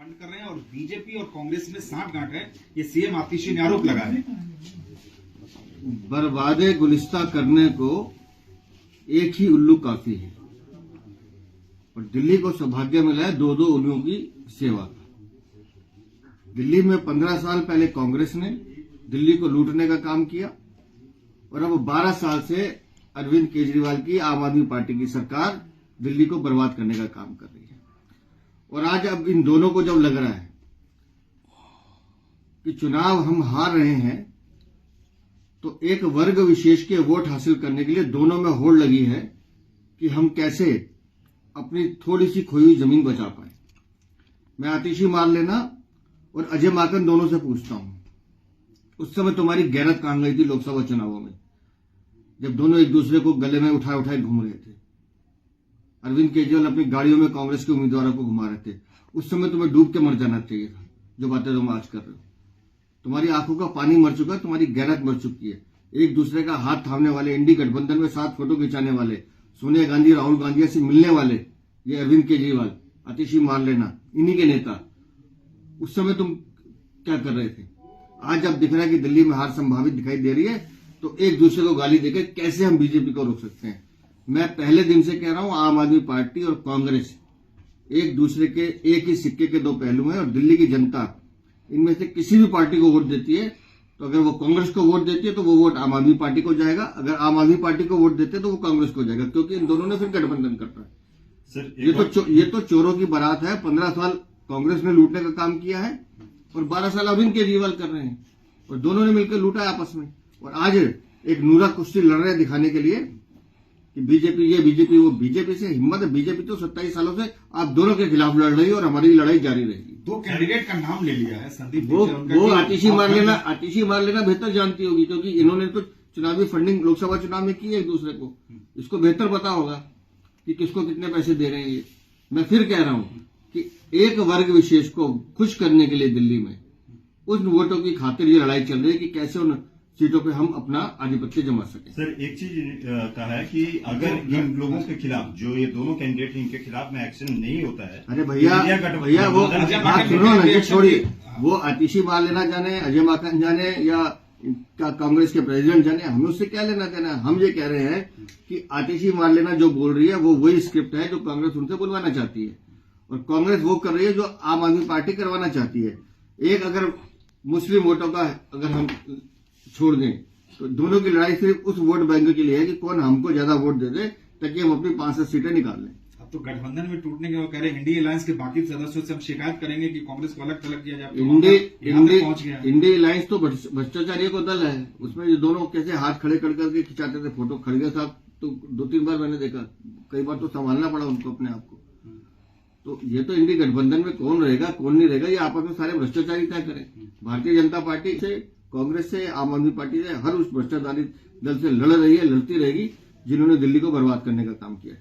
Fund कर रहे हैं और बीजेपी और कांग्रेस में सांठगांठ है, ये सीएम आतिशी ने आरोप लगाया है। बर्बादे गुलिस्ता करने को एक ही उल्लू काफी है और दिल्ली को सौभाग्य मिला है दो उल्लुओं की सेवा का। दिल्ली में 15 साल पहले कांग्रेस ने दिल्ली को लूटने का काम किया और अब 12 साल से अरविंद केजरीवाल की आम आदमी पार्टी की सरकार दिल्ली को बर्बाद करने का काम कर रही है। और आज अब इन दोनों को जब लग रहा है कि चुनाव हम हार रहे हैं, तो एक वर्ग विशेष के वोट हासिल करने के लिए दोनों में होड़ लगी है कि हम कैसे अपनी थोड़ी सी खोई हुई जमीन बचा पाए। मैं आतिशी मारलेना और अजय माकन दोनों से पूछता हूं, उस समय तुम्हारी गैरत कहां गई थी लोकसभा चुनावों में, जब दोनों एक दूसरे को गले में उठाए उठाए घूम रहे थे। अरविंद केजरीवाल अपनी गाड़ियों में कांग्रेस के उम्मीदवारों को घुमा रहे थे। उस समय तुम्हें डूब के मर जाना चाहिए था। जो बातें तुम आज कर रहे हो, तुम्हारी आंखों का पानी मर चुका, तुम्हारी गैरत मर चुकी है। एक दूसरे का हाथ थामने वाले, इंडी गठबंधन में साथ फोटो खिंचाने वाले, सोनिया गांधी राहुल गांधी से मिलने वाले, ये अरविंद केजरीवाल, आतिशी मारलेना, इन्हीं के नेता। उस समय तुम क्या कर रहे थे? आज जब दिख रहा है कि दिल्ली में हार संभावित दिखाई दे रही है, तो एक दूसरे को गाली देकर कैसे हम बीजेपी को रोक सकते हैं? मैं पहले दिन से कह रहा हूं, आम आदमी पार्टी और कांग्रेस एक दूसरे के एक ही सिक्के के दो पहलू हैं और दिल्ली की जनता इनमें से किसी भी पार्टी को वोट देती है, तो अगर वो कांग्रेस को वोट देती है तो वो वोट आम आदमी पार्टी को जाएगा, अगर आम आदमी पार्टी को वोट देते हैं तो वो कांग्रेस को जाएगा, क्योंकि इन दोनों ने फिर गठबंधन करना है। सर ये तो चोरों की बारात है। 15 साल कांग्रेस ने लूटने का काम किया है और 12 साल अरविंद केजरीवाल कर रहे हैं और दोनों ने मिलकर लूटा है आपस में। और आज एक नूरा कुश्ती लड़ रहे हैं दिखाने के लिए कि बीजेपी ये बीजेपी वो। बीजेपी से हिम्मत है? बीजेपी तो 27 सालों से आप दोनों के खिलाफ लड़ रही है और हमारी लड़ाई जारी रहेगी। 2 कैंडिडेट का नाम ले लिया है संदीप। वो आतिशी मार लेना बेहतर जानती होगी, क्योंकि इन्होंने तो चुनावी फंडिंग लोकसभा चुनाव में की है एक दूसरे को। इसको बेहतर पता होगा कि किसको कितने पैसे दे रहे हैं ये। मैं फिर कह रहा हूं कि एक वर्ग विशेष को खुश करने के लिए दिल्ली में उन वोटों की खातिर ये लड़ाई चल रही है कि कैसे उन सीटों पे हम अपना आधिपत्य जमा सकें। सर, एक चीज कहा है कि अगर इन लोगों के खिलाफ, जो ये दोनों कैंडिडेट इनके खिलाफ में एक्शन नहीं होता है, अरे भैया वो सुनो ना, ये छोड़िए। वो आतिशी मारलेना जाने, अजय माकन जाने या कांग्रेस के प्रेसिडेंट जाने, हमें उससे क्या लेना देना। हम ये कह रहे हैं कि आतिशी मारलेना जो बोल रही है वो वही स्क्रिप्ट है जो कांग्रेस उनसे बुलवाना चाहती है और कांग्रेस वो कर रही है जो आम आदमी पार्टी करवाना चाहती है। एक अगर मुस्लिम वोटों का अगर हम छोड़ दें तो दोनों की लड़ाई सिर्फ उस वोट बैंक के लिए है कि कौन हमको ज्यादा वोट दे दे ताकि हम अपनी 5-7 सीटें निकाल लें। अब तो गठबंधन में टूटने के वो कह रहे हैं इंडिया अलायंस के बाकी सदस्यों से हम शिकायत करेंगे कि कांग्रेस को अलग थलग किया जाए। इंडिया अलायंस तो भ्रष्टाचारियों को दल है। उसमें ये दोनों कैसे हाथ खड़े कर करके खिंचाते थे फोटो। खड़गे साहब तो 2-3 बार मैंने देखा, कई बार तो संभालना पड़ा उनको अपने आप को। तो ये तो इंडिया गठबंधन में कौन रहेगा कौन नहीं रहेगा, ये आपस में सारे भ्रष्टाचारी तय करें। भारतीय जनता पार्टी से, कांग्रेस से, आम आदमी पार्टी से, हर उस भ्रष्टाचारी दल से लड़ रही है, लड़ती रहेगी जिन्होंने दिल्ली को बर्बाद करने का काम किया है।